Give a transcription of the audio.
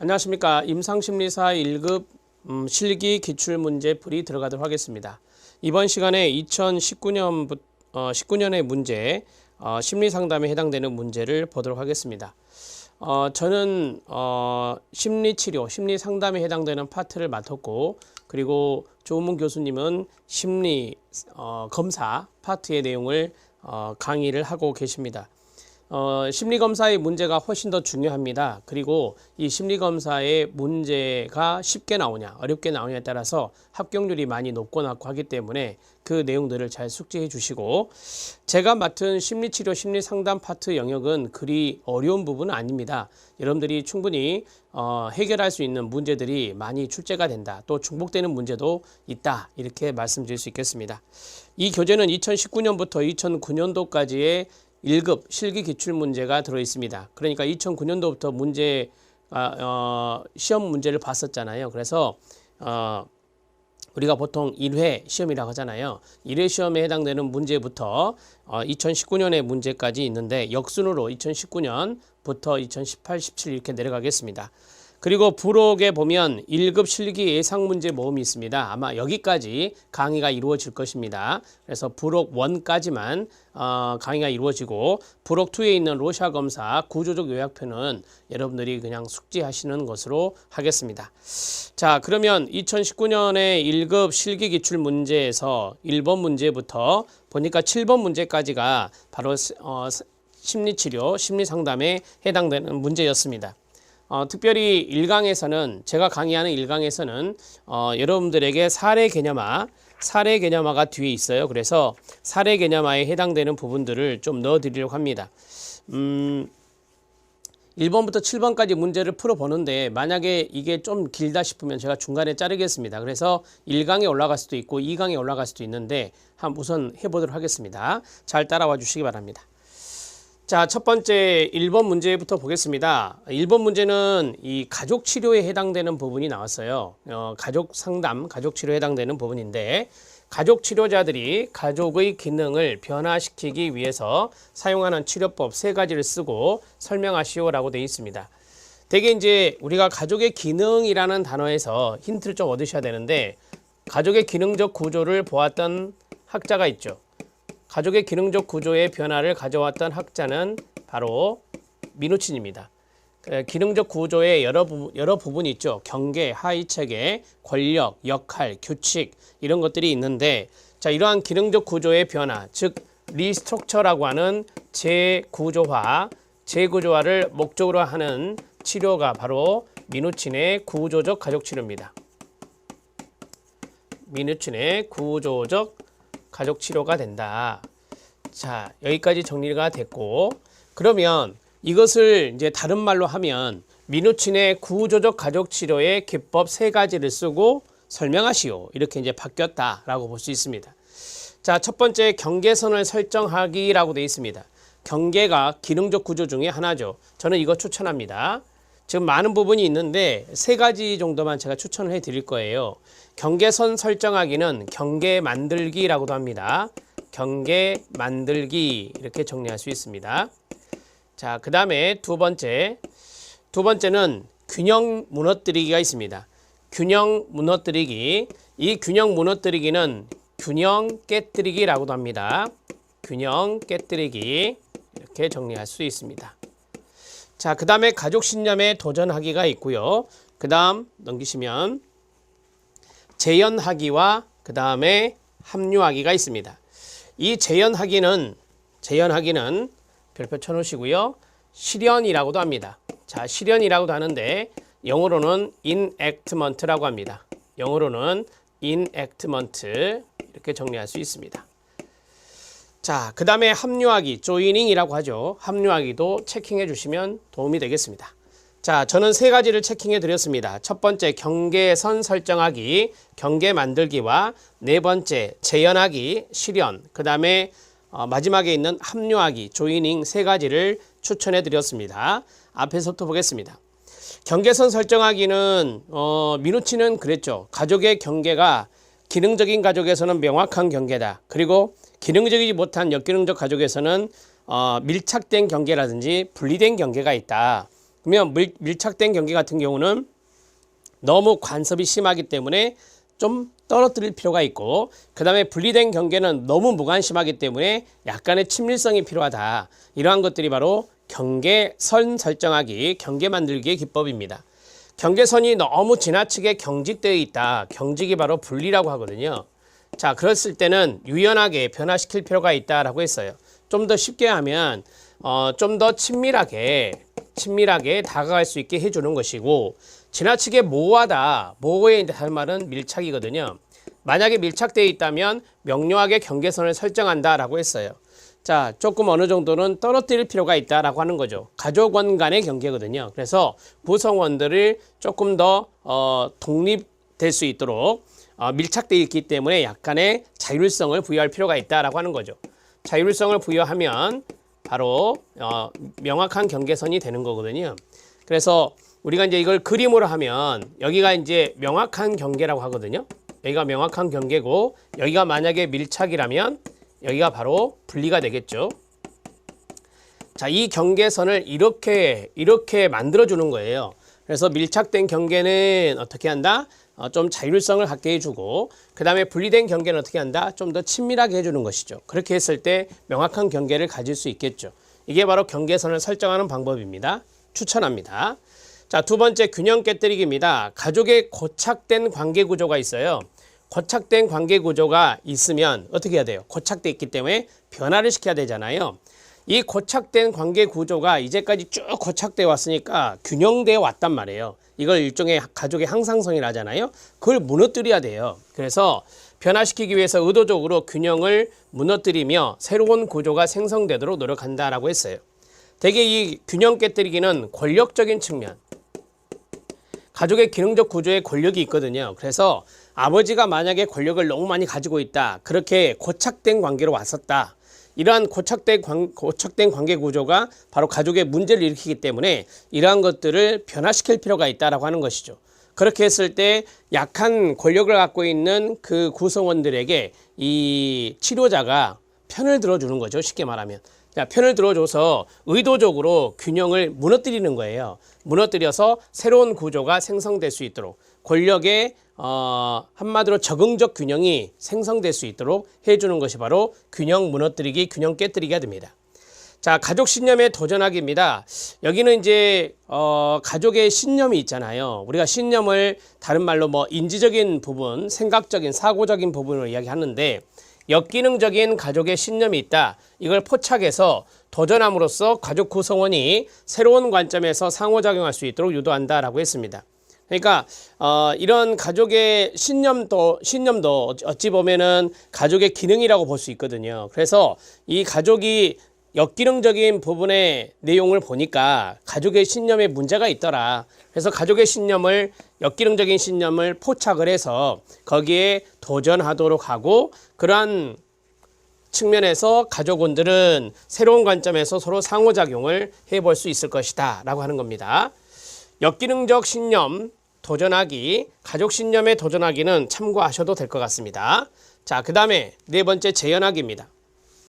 안녕하십니까. 임상심리사 1급 실기 기출문제 풀이 들어가도록 하겠습니다. 이번 시간에 19년의 문제, 심리상담에 해당되는 문제를 보도록 하겠습니다. 저는 심리치료, 심리상담에 해당되는 파트를 맡았고, 그리고 조은문 교수님은 심리 검사 파트의 내용을 강의를 하고 계십니다. 심리검사의 문제가 훨씬 더 중요합니다. 그리고 이 심리검사의 문제가 쉽게 나오냐 어렵게 나오냐에 따라서 합격률이 많이 높고 낮고 하기 때문에 그 내용들을 잘 숙지해 주시고, 제가 맡은 심리치료 심리상담 파트 영역은 그리 어려운 부분은 아닙니다. 여러분들이 충분히 해결할 수 있는 문제들이 많이 출제가 된다, 또 중복되는 문제도 있다, 이렇게 말씀드릴 수 있겠습니다. 이 교재는 2019년부터 2009년도까지의 1급 실기 기출 문제가 들어 있습니다. 그러니까 2009년도부터 시험 문제를 봤었잖아요. 그래서 우리가 보통 1회 시험이라고 하잖아요. 1회 시험에 해당되는 문제부터 2019년의 문제까지 있는데, 역순으로 2019년부터 2018, 17 이렇게 내려가겠습니다. 그리고 부록에 보면 1급 실기 예상 문제 모음이 있습니다. 아마 여기까지 강의가 이루어질 것입니다. 그래서 부록 1까지만 강의가 이루어지고, 부록 2에 있는 로샤 검사 구조적 요약표는 여러분들이 그냥 숙지하시는 것으로 하겠습니다. 자, 그러면 2019년의 1급 실기 기출 문제에서 1번 문제부터 보니까 7번 문제까지가 바로 심리치료, 심리상담에 해당되는 문제였습니다. 특별히 1강에서는, 제가 강의하는 1강에서는 여러분들에게 사례 개념화가 뒤에 있어요. 그래서 사례 개념화에 해당되는 부분들을 좀 넣어 드리려고 합니다. 1번부터 7번까지 문제를 풀어보는데, 만약에 이게 좀 길다 싶으면 제가 중간에 자르겠습니다. 그래서 1강에 올라갈 수도 있고 2강에 올라갈 수도 있는데, 우선 해보도록 하겠습니다. 잘 따라와 주시기 바랍니다. 자, 첫 번째 1번 문제부터 보겠습니다. 1번 문제는 이 가족 치료에 해당되는 부분이 나왔어요. 가족 상담, 가족 치료에 해당되는 부분인데, 가족 치료자들이 가족의 기능을 변화시키기 위해서 사용하는 치료법 3가지를 쓰고 설명하시오라고 되어 있습니다. 대개 이제 우리가 가족의 기능이라는 단어에서 힌트를 좀 얻으셔야 되는데, 가족의 기능적 구조를 보았던 학자가 있죠. 가족의 기능적 구조의 변화를 가져왔던 학자는 바로 미누친입니다. 기능적 구조의 여러 부분이 있죠. 경계, 하위체계, 권력, 역할, 규칙, 이런 것들이 있는데, 자, 이러한 기능적 구조의 변화, 즉 리스트럭처라고 하는 재구조화를 목적으로 하는 치료가 바로 미누친의 구조적 가족 치료입니다. 미누친의 구조적 가족 치료가 된다. 자, 여기까지 정리가 됐고, 그러면 이것을 이제 다른 말로 하면 미누친의 구조적 가족 치료의 기법 3가지를 쓰고 설명하시오, 이렇게 이제 바뀌었다라고 볼 수 있습니다. 자, 첫 번째 경계선을 설정하기라고 되어 있습니다. 경계가 기능적 구조 중에 하나죠. 저는 이거 추천합니다. 지금 많은 부분이 있는데 3가지 정도만 제가 추천을 해 드릴 거예요. 경계선 설정하기는 경계 만들기라고도 합니다. 경계 만들기, 이렇게 정리할 수 있습니다. 자, 그 다음에 두 번째는 균형 무너뜨리기가 있습니다. 균형 무너뜨리기, 이 균형 무너뜨리기는 균형 깨뜨리기라고도 합니다. 균형 깨뜨리기, 이렇게 정리할 수 있습니다. 자, 그 다음에 가족 신념에 도전하기가 있고요. 그 다음 넘기시면 재현하기와 그 다음에 합류하기가 있습니다. 이 재현하기는 별표 쳐놓으시고요. 실현이라고도 합니다. 자, 실현이라고도 하는데 영어로는 enactment라고 합니다. 영어로는 enactment, 이렇게 정리할 수 있습니다. 자, 그 다음에 합류하기, joining이라고 하죠. 합류하기도 체킹해 주시면 도움이 되겠습니다. 자, 저는 3가지를 체킹해 드렸습니다. 첫 번째 경계선 설정하기, 경계 만들기와 4번째 재현하기, 실현, 그 다음에 마지막에 있는 합류하기, 조이닝 3가지를 추천해 드렸습니다. 앞에서부터 보겠습니다. 경계선 설정하기는 미누친은 그랬죠. 가족의 경계가 기능적인 가족에서는 명확한 경계다. 그리고 기능적이지 못한 역기능적 가족에서는 밀착된 경계라든지 분리된 경계가 있다. 그러면 밀착된 경계 같은 경우는 너무 간섭이 심하기 때문에 좀 떨어뜨릴 필요가 있고, 그 다음에 분리된 경계는 너무 무관심하기 때문에 약간의 친밀성이 필요하다. 이러한 것들이 바로 경계선 설정하기, 경계 만들기의 기법입니다. 경계선이 너무 지나치게 경직되어 있다. 경직이 바로 분리라고 하거든요. 자, 그랬을 때는 유연하게 변화시킬 필요가 있다라고 했어요. 좀 더 쉽게 하면 좀 더 친밀하게 다가갈 수 있게 해주는 것이고, 지나치게 모호하다. 모호의 할 말은 밀착이거든요. 만약에 밀착되어 있다면 명료하게 경계선을 설정한다라고 했어요. 자, 조금 어느 정도는 떨어뜨릴 필요가 있다라고 하는 거죠. 가족원 간의 경계거든요. 그래서 구성원들을 조금 더 독립될 수 있도록 밀착되어 있기 때문에 약간의 자율성을 부여할 필요가 있다라고 하는 거죠. 자율성을 부여하면 바로 명확한 경계선이 되는 거거든요. 그래서 우리가 이제 이걸 그림으로 하면 여기가 이제 명확한 경계라고 하거든요. 여기가 명확한 경계고, 여기가 만약에 밀착이라면 여기가 바로 분리가 되겠죠. 자, 이 경계선을 이렇게 만들어 주는 거예요. 그래서 밀착된 경계는 어떻게 한다? 좀 자율성을 갖게 해주고, 그 다음에 분리된 경계는 어떻게 한다? 좀 더 친밀하게 해주는 것이죠. 그렇게 했을 때 명확한 경계를 가질 수 있겠죠. 이게 바로 경계선을 설정하는 방법입니다. 추천합니다. 자, 두 번째, 균형 깨뜨리기입니다. 가족의 고착된 관계 구조가 있어요. 고착된 관계 구조가 있으면 어떻게 해야 돼요? 고착돼 있기 때문에 변화를 시켜야 되잖아요. 이 고착된 관계 구조가 이제까지 쭉 고착되어 왔으니까 균형되어 왔단 말이에요. 이걸 일종의 가족의 항상성이라 하잖아요. 그걸 무너뜨려야 돼요. 그래서 변화시키기 위해서 의도적으로 균형을 무너뜨리며 새로운 구조가 생성되도록 노력한다라고 했어요. 대개 이 균형 깨뜨리기는 권력적인 측면, 가족의 기능적 구조에 권력이 있거든요. 그래서 아버지가 만약에 권력을 너무 많이 가지고 있다. 그렇게 고착된 관계로 왔었다. 이러한 고착된 관계 구조가 바로 가족의 문제를 일으키기 때문에 이러한 것들을 변화시킬 필요가 있다라고 하는 것이죠. 그렇게 했을 때 약한 권력을 갖고 있는 그 구성원들에게 이 치료자가 편을 들어주는 거죠. 쉽게 말하면. 자, 편을 들어줘서 의도적으로 균형을 무너뜨리는 거예요. 무너뜨려서 새로운 구조가 생성될 수 있도록, 권력의 한마디로 적응적 균형이 생성될 수 있도록 해주는 것이 바로 균형 무너뜨리기, 균형 깨뜨리기가 됩니다. 자, 가족 신념에 도전하기입니다. 여기는 이제 가족의 신념이 있잖아요. 우리가 신념을 다른 말로 뭐 인지적인 부분, 생각적인, 사고적인 부분으로 이야기하는데, 역기능적인 가족의 신념이 있다. 이걸 포착해서 도전함으로써 가족 구성원이 새로운 관점에서 상호작용할 수 있도록 유도한다라고 했습니다. 그러니까 이런 가족의 신념도 어찌 보면은 가족의 기능이라고 볼 수 있거든요. 그래서 이 가족이 역기능적인 부분의 내용을 보니까 가족의 신념에 문제가 있더라. 그래서 가족의 신념을, 역기능적인 신념을 포착을 해서 거기에 도전하도록 하고, 그러한 측면에서 가족원들은 새로운 관점에서 서로 상호작용을 해볼 수 있을 것이다 라고 하는 겁니다. 역기능적 신념 도전하기, 가족 신념에 도전하기는 참고하셔도 될 것 같습니다. 자, 그 다음에 네 번째, 재현하기입니다.